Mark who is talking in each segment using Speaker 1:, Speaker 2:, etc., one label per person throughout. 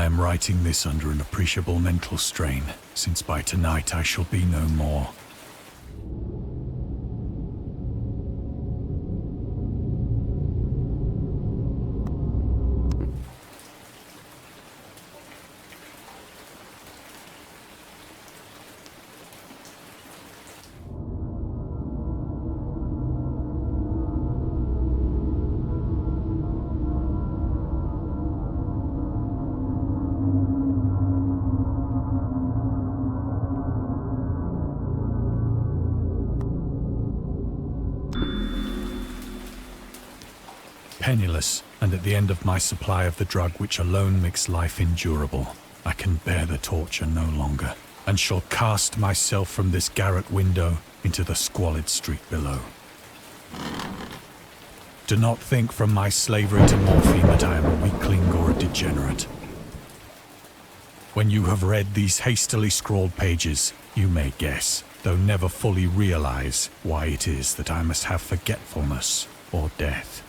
Speaker 1: am writing this under an appreciable mental strain, since by tonight I shall be no more. Penniless, and at the end of my supply of the drug which alone makes life endurable, I can bear the torture no longer, and shall cast myself from this garret window into the squalid street below. Do not think from my slavery to morphine that I am a weakling or a degenerate. When you have read these hastily scrawled pages, you may guess, though never fully realize, why it is that I must have forgetfulness or death.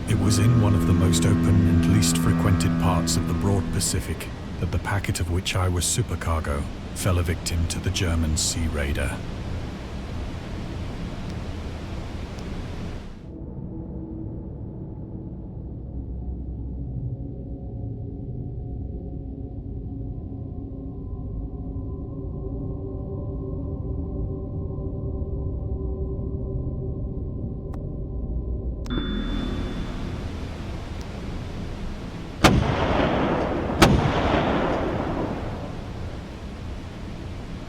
Speaker 1: It was in one of the most open and least frequented parts of the broad Pacific that the packet of which I was supercargo fell a victim to the German sea raider.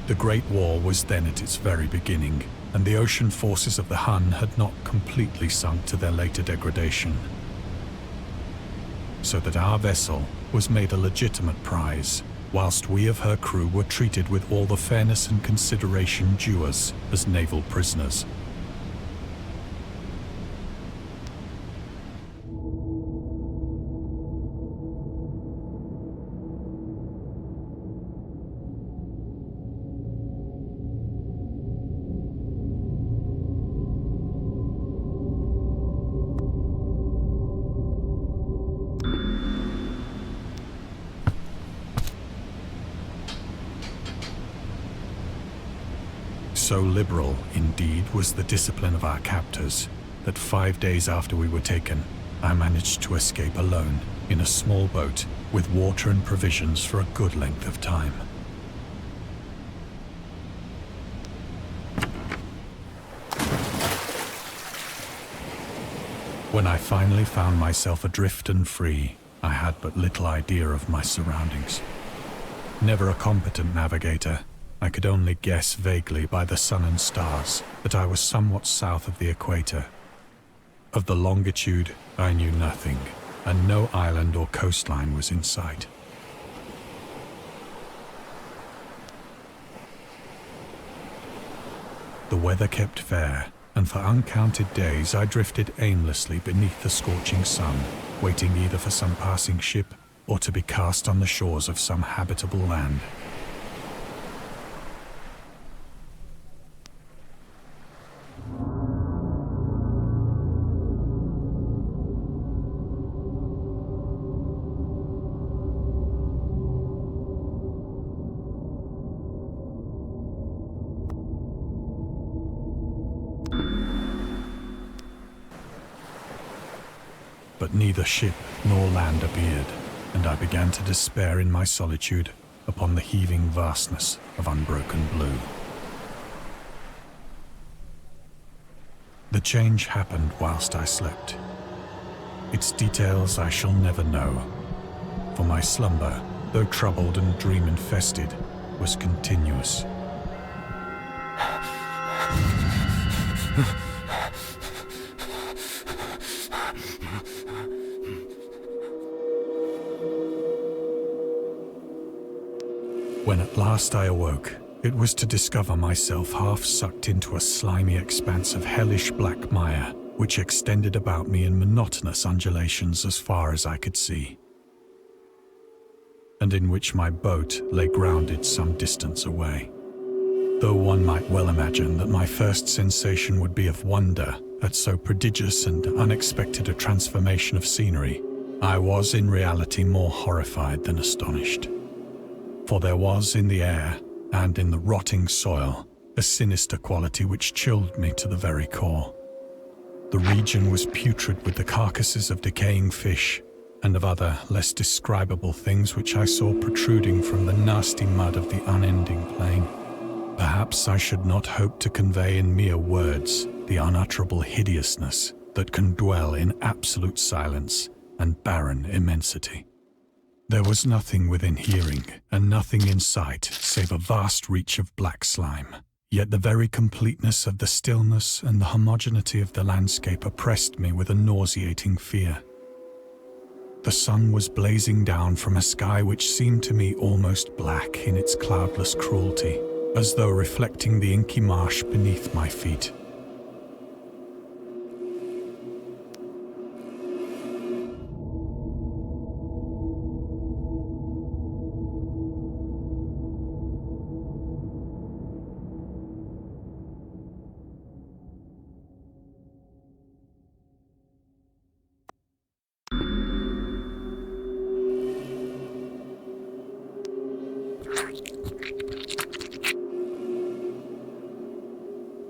Speaker 1: The Great War was then at its very beginning, and the ocean forces of the Hun had not completely sunk to their later degradation. So that our vessel was made a legitimate prize, whilst we of her crew were treated with all the fairness and consideration due us as naval prisoners. So liberal, indeed, was the discipline of our captors, that 5 days after we were taken, I managed to escape alone, in a small boat, with water and provisions for a good length of time. When I finally found myself adrift and free, I had but little idea of my surroundings. Never a competent navigator, I could only guess vaguely by the sun and stars that I was somewhat south of the equator. Of the longitude, I knew nothing, and no island or coastline was in sight. The weather kept fair, and for uncounted days I drifted aimlessly beneath the scorching sun, waiting either for some passing ship or to be cast on the shores of some habitable land. But neither ship nor land appeared, and I began to despair in my solitude upon the heaving vastness of unbroken blue. The change happened whilst I slept. Its details I shall never know, for my slumber, though troubled and dream-infested, was continuous. When at last I awoke, it was to discover myself half sucked into a slimy expanse of hellish black mire, which extended about me in monotonous undulations as far as I could see, and in which my boat lay grounded some distance away. Though one might well imagine that my first sensation would be of wonder at so prodigious and unexpected a transformation of scenery, I was in reality more horrified than astonished. For there was in the air and in the rotting soil a sinister quality which chilled me to the very core. The region was putrid with the carcasses of decaying fish and of other less describable things which I saw protruding from the nasty mud of the unending plain. Perhaps I should not hope to convey in mere words the unutterable hideousness that can dwell in absolute silence and barren immensity. There was nothing within hearing and nothing in sight save a vast reach of black slime. Yet the very completeness of the stillness and the homogeneity of the landscape oppressed me with a nauseating fear. The sun was blazing down from a sky which seemed to me almost black in its cloudless cruelty, as though reflecting the inky marsh beneath my feet.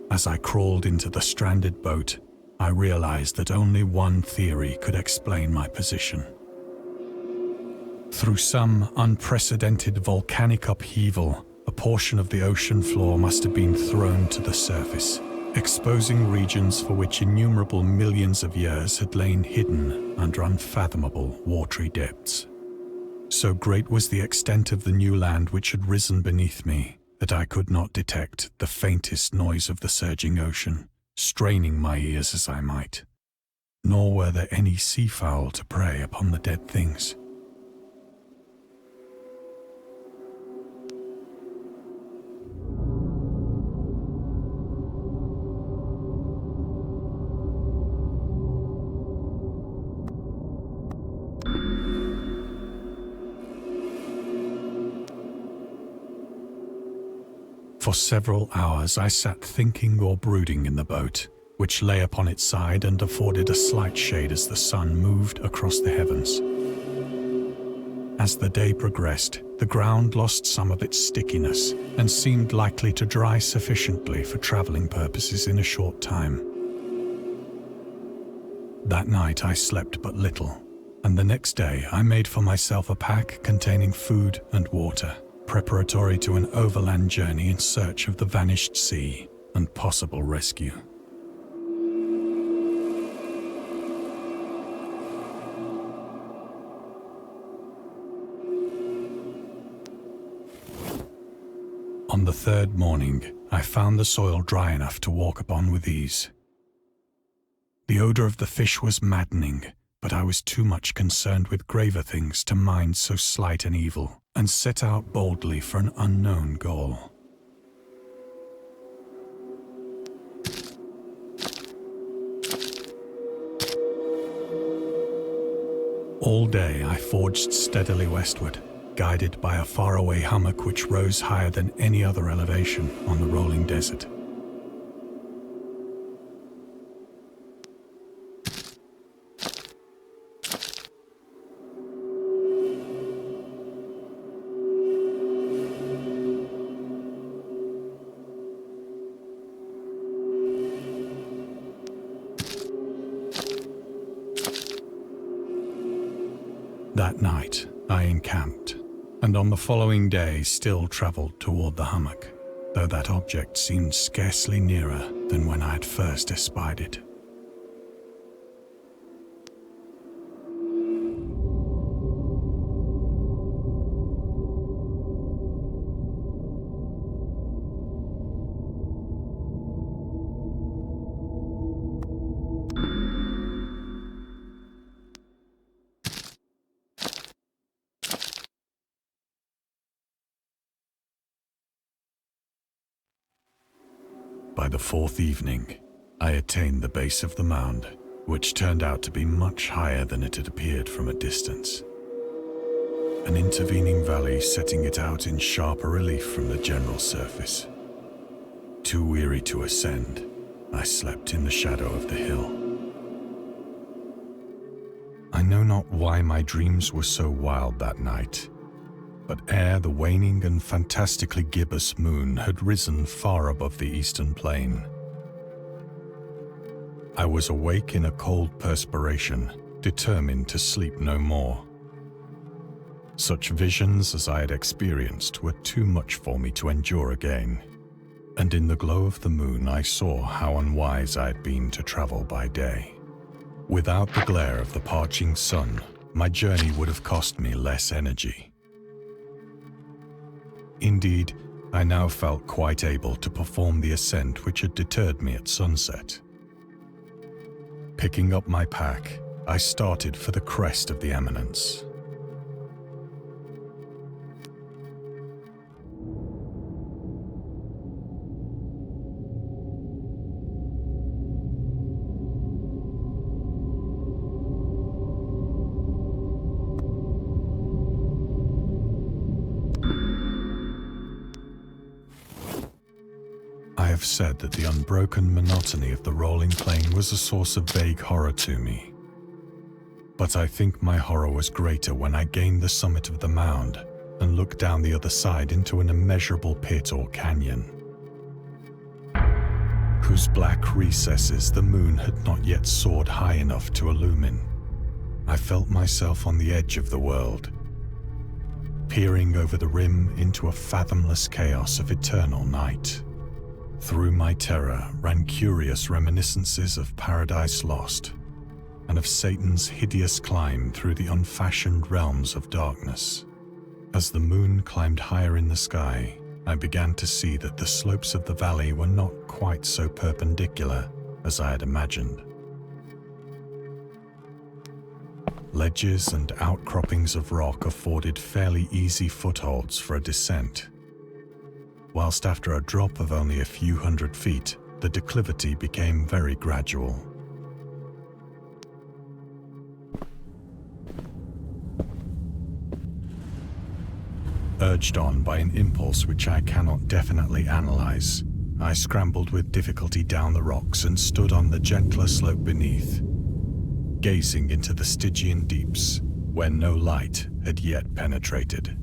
Speaker 1: As I crawled into the stranded boat, I realized that only one theory could explain my position. Through some unprecedented volcanic upheaval, a portion of the ocean floor must have been thrown to the surface, exposing regions for which innumerable millions of years had lain hidden under unfathomable watery depths. So great was the extent of the new land which had risen beneath me, that I could not detect the faintest noise of the surging ocean, straining my ears as I might. Nor were there any seafowl to prey upon the dead things. For several hours I sat thinking or brooding in the boat, which lay upon its side and afforded a slight shade as the sun moved across the heavens. As the day progressed, the ground lost some of its stickiness and seemed likely to dry sufficiently for traveling purposes in a short time. That night I slept but little, and the next day I made for myself a pack containing food and water, preparatory to an overland journey in search of the vanished sea and possible rescue. On the third morning, I found the soil dry enough to walk upon with ease. The odor of the fish was maddening, but I was too much concerned with graver things to mind so slight an evil, and set out boldly for an unknown goal. All day I forged steadily westward, guided by a faraway hummock which rose higher than any other elevation on the rolling desert. That night, I encamped, and on the following day still travelled toward the hummock, though that object seemed scarcely nearer than when I had first espied it. By the fourth evening, I attained the base of the mound, which turned out to be much higher than it had appeared from a distance. An intervening valley setting it out in sharper relief from the general surface. Too weary to ascend, I slept in the shadow of the hill. I know not why my dreams were so wild that night, but ere the waning and fantastically gibbous moon had risen far above the eastern plain, I was awake in a cold perspiration, determined to sleep no more. Such visions as I had experienced were too much for me to endure again, and in the glow of the moon I saw how unwise I had been to travel by day. Without the glare of the parching sun, my journey would have cost me less energy. Indeed, I now felt quite able to perform the ascent which had deterred me at sunset. Picking up my pack, I started for the crest of the eminence. I have said that the unbroken monotony of the rolling plain was a source of vague horror to me. But I think my horror was greater when I gained the summit of the mound and looked down the other side into an immeasurable pit or canyon, whose black recesses the moon had not yet soared high enough to illumine. I felt myself on the edge of the world, peering over the rim into a fathomless chaos of eternal night. Through my terror ran curious reminiscences of Paradise Lost and of Satan's hideous climb through the unfashioned realms of darkness. As the moon climbed higher in the sky, I began to see that the slopes of the valley were not quite so perpendicular as I had imagined. Ledges and outcroppings of rock afforded fairly easy footholds for a descent, whilst after a drop of only a few hundred feet, the declivity became very gradual. Urged on by an impulse which I cannot definitely analyze, I scrambled with difficulty down the rocks and stood on the gentler slope beneath, gazing into the Stygian deeps, where no light had yet penetrated.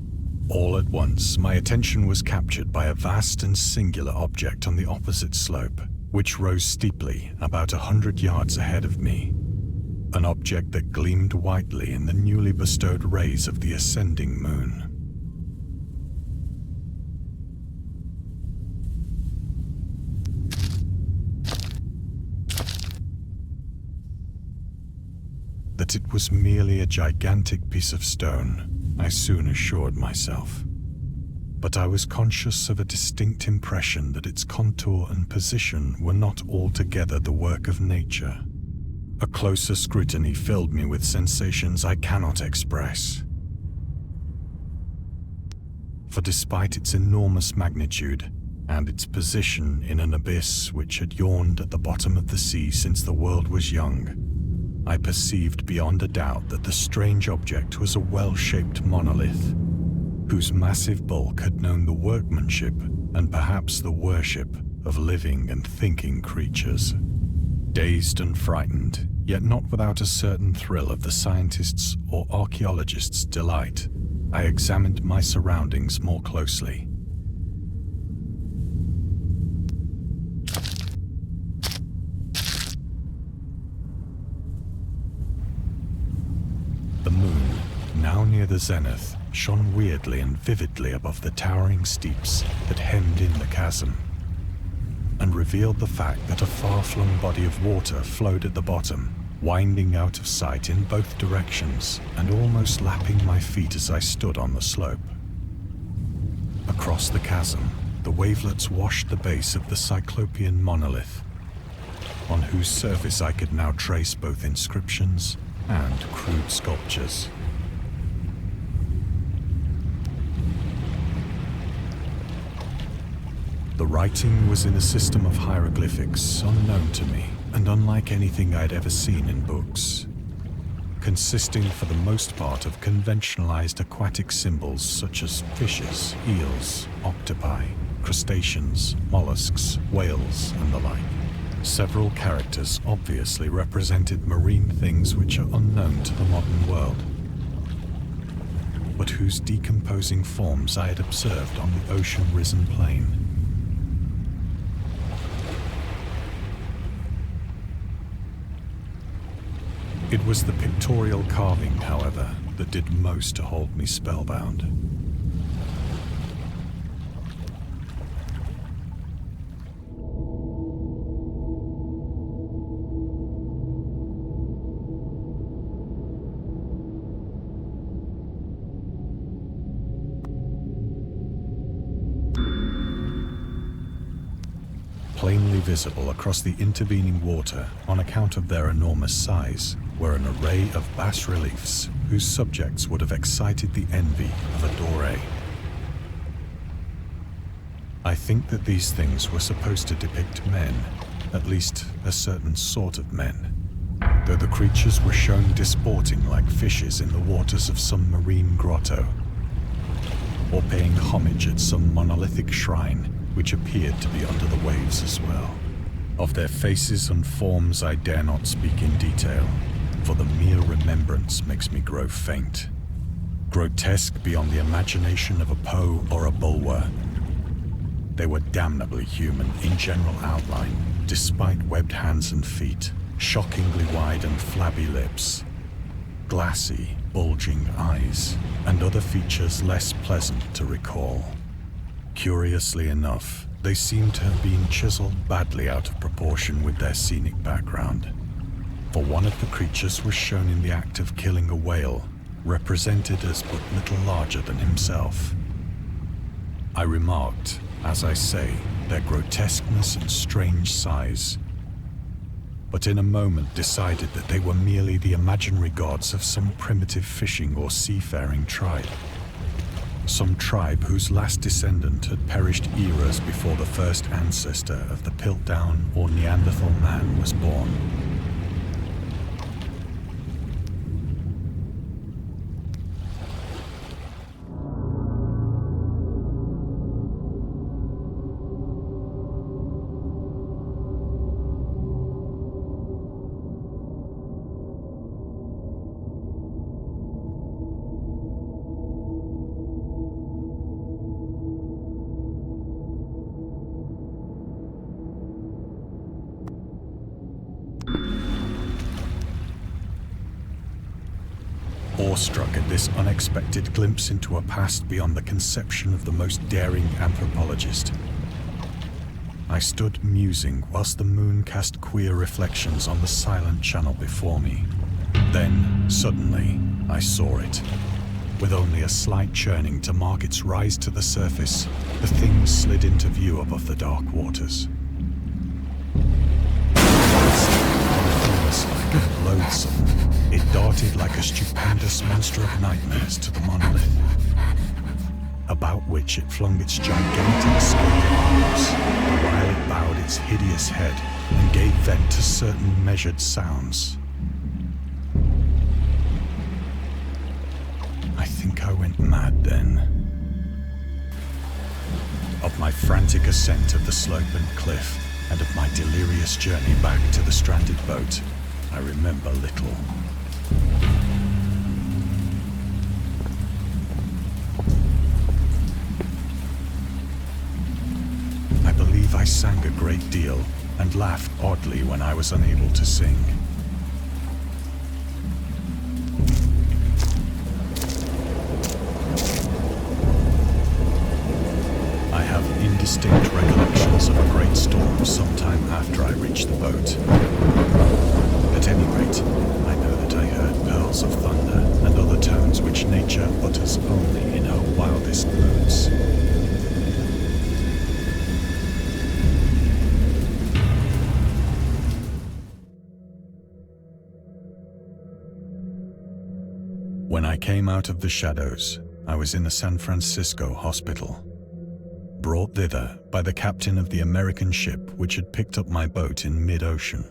Speaker 1: All at once, my attention was captured by a vast and singular object on the opposite slope, which rose steeply about 100 yards ahead of me. An object that gleamed whitely in the newly bestowed rays of the ascending moon. That it was merely a gigantic piece of stone, I soon assured myself. But I was conscious of a distinct impression that its contour and position were not altogether the work of nature. A closer scrutiny filled me with sensations I cannot express. For despite its enormous magnitude and its position in an abyss which had yawned at the bottom of the sea since the world was young, I perceived beyond a doubt that the strange object was a well-shaped monolith, whose massive bulk had known the workmanship and perhaps the worship of living and thinking creatures. Dazed and frightened, yet not without a certain thrill of the scientist's or archaeologist's delight, I examined my surroundings more closely. The moon, now near the zenith, shone weirdly and vividly above the towering steeps that hemmed in the chasm, and revealed the fact that a far-flung body of water flowed at the bottom, winding out of sight in both directions and almost lapping my feet as I stood on the slope. Across the chasm, the wavelets washed the base of the Cyclopean monolith, on whose surface I could now trace both inscriptions and crude sculptures. The writing was in a system of hieroglyphics unknown to me and unlike anything I'd ever seen in books, consisting for the most part of conventionalized aquatic symbols such as fishes, eels, octopi, crustaceans, mollusks, whales, and the like. Several characters obviously represented marine things which are unknown to the modern world, but whose decomposing forms I had observed on the ocean-risen plain. It was the pictorial carving, however, that did most to hold me spellbound. Plainly visible across the intervening water on account of their enormous size were an array of bas-reliefs whose subjects would have excited the envy of a Doré. I think that these things were supposed to depict men, at least a certain sort of men, though the creatures were shown disporting like fishes in the waters of some marine grotto, or paying homage at some monolithic shrine which appeared to be under the waves as well. Of their faces and forms I dare not speak in detail, for the mere remembrance makes me grow faint. Grotesque beyond the imagination of a Poe or a Bulwer, they were damnably human in general outline, despite webbed hands and feet, shockingly wide and flabby lips, glassy, bulging eyes, and other features less pleasant to recall. Curiously enough, they seem to have been chiseled badly out of proportion with their scenic background, for one of the creatures was shown in the act of killing a whale, represented as but little larger than himself. I remarked, as I say, their grotesqueness and strange size, but in a moment decided that they were merely the imaginary gods of some primitive fishing or seafaring tribe. Some tribe whose last descendant had perished eras before the first ancestor of the Piltdown or Neanderthal man was born. Awestruck at this unexpected glimpse into a past beyond the conception of the most daring anthropologist, I stood musing whilst the moon cast queer reflections on the silent channel before me. Then, suddenly, I saw it. With only a slight churning to mark its rise to the surface, the thing slid into view above the dark waters. Like and loathsome, it darted like a stupendous monster of nightmares to the monolith, about which it flung its gigantic scaly arms, while it bowed its hideous head and gave vent to certain measured sounds. I think I went mad then. Of my frantic ascent of the slope and cliff, and of my delirious journey back to the stranded boat, I remember little. I believe I sang a great deal and laughed oddly when I was unable to sing. I have indistinct recollections of a great storm sometime after I reached the boat. At any rate, I know that I heard pearls of thunder and other tones which nature utters only in her wildest moods. When I came out of the shadows, I was in a San Francisco hospital. brought thither by the captain of the American ship which had picked up my boat in mid-ocean.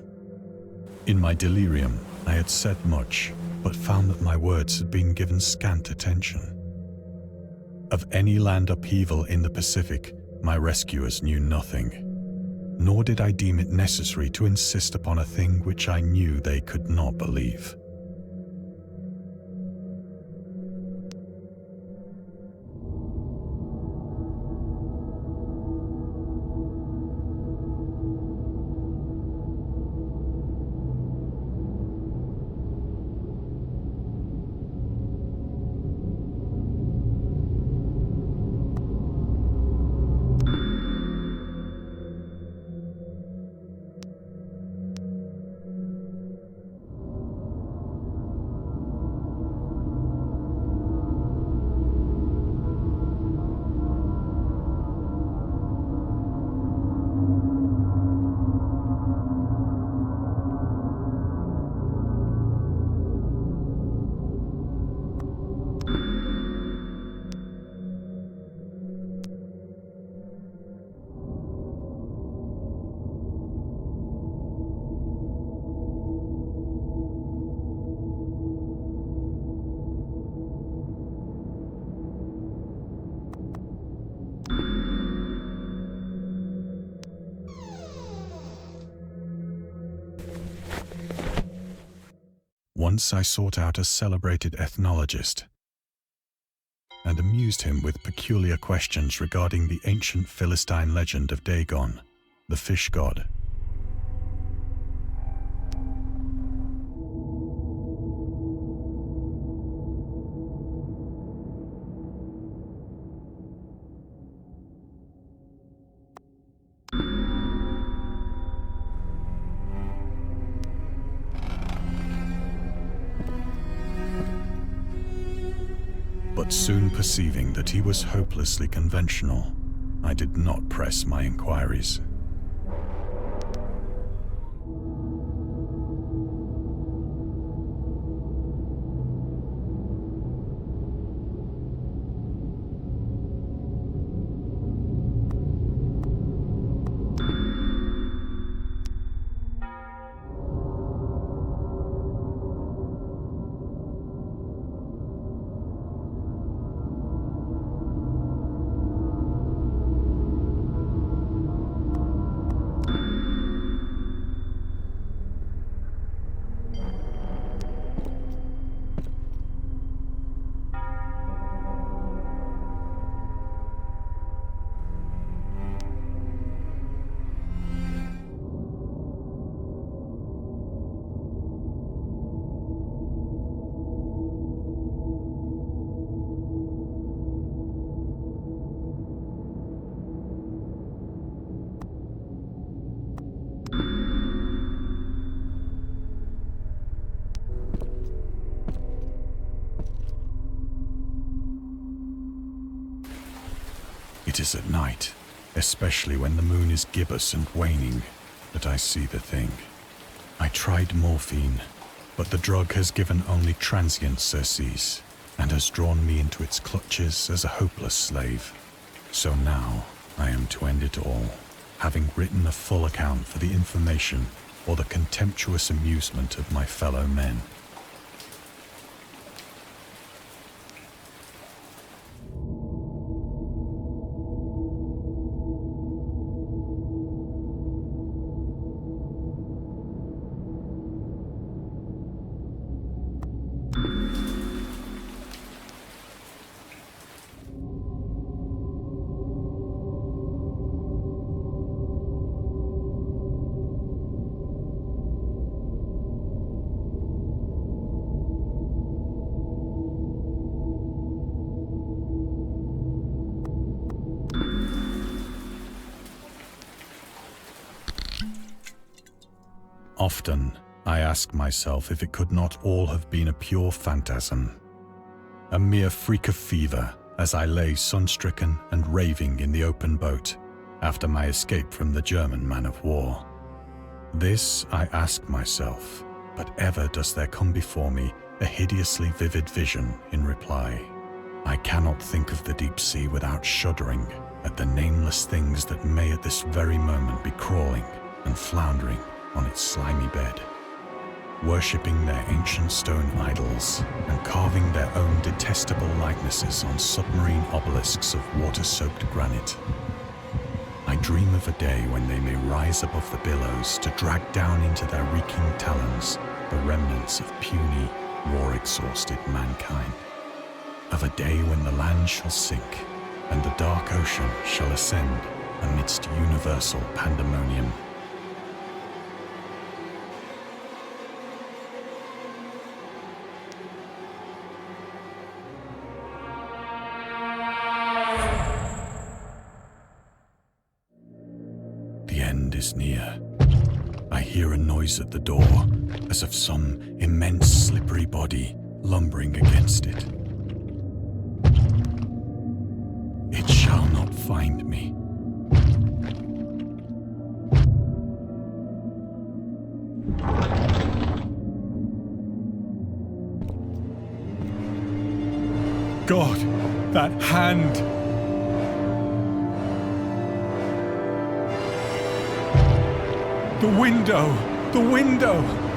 Speaker 1: In my delirium, I had said much, but found that my words had been given scant attention. Of any land upheaval in the Pacific, my rescuers knew nothing, nor did I deem it necessary to insist upon a thing which I knew they could not believe. Once I sought out a celebrated ethnologist and amused him with peculiar questions regarding the ancient Philistine legend of Dagon, the fish god. But soon perceiving that he was hopelessly conventional, I did not press my inquiries. It is at night, especially when the moon is gibbous and waning, that I see the thing. I tried morphine, but the drug has given only transient surcease and has drawn me into its clutches as a hopeless slave. So now I am to end it all, having written a full account for the information or the contemptuous amusement of my fellow men. Often, I ask myself if it could not all have been a pure phantasm, a mere freak of fever as I lay sun-stricken and raving in the open boat after my escape from the German man-of-war. This I ask myself, but ever does there come before me a hideously vivid vision in reply. I cannot think of the deep sea without shuddering, at the nameless things that may at this very moment be crawling and floundering on its slimy bed, worshipping their ancient stone idols and carving their own detestable likenesses on submarine obelisks of water-soaked granite. I dream of a day when they may rise above the billows to drag down into their reeking talons the remnants of puny, war-exhausted mankind. Of a day when the land shall sink and the dark ocean shall ascend amidst universal pandemonium. The end is near. I hear a noise at the door, as of some immense slippery body lumbering against it. It shall not find me. God, that hand! The window! The window!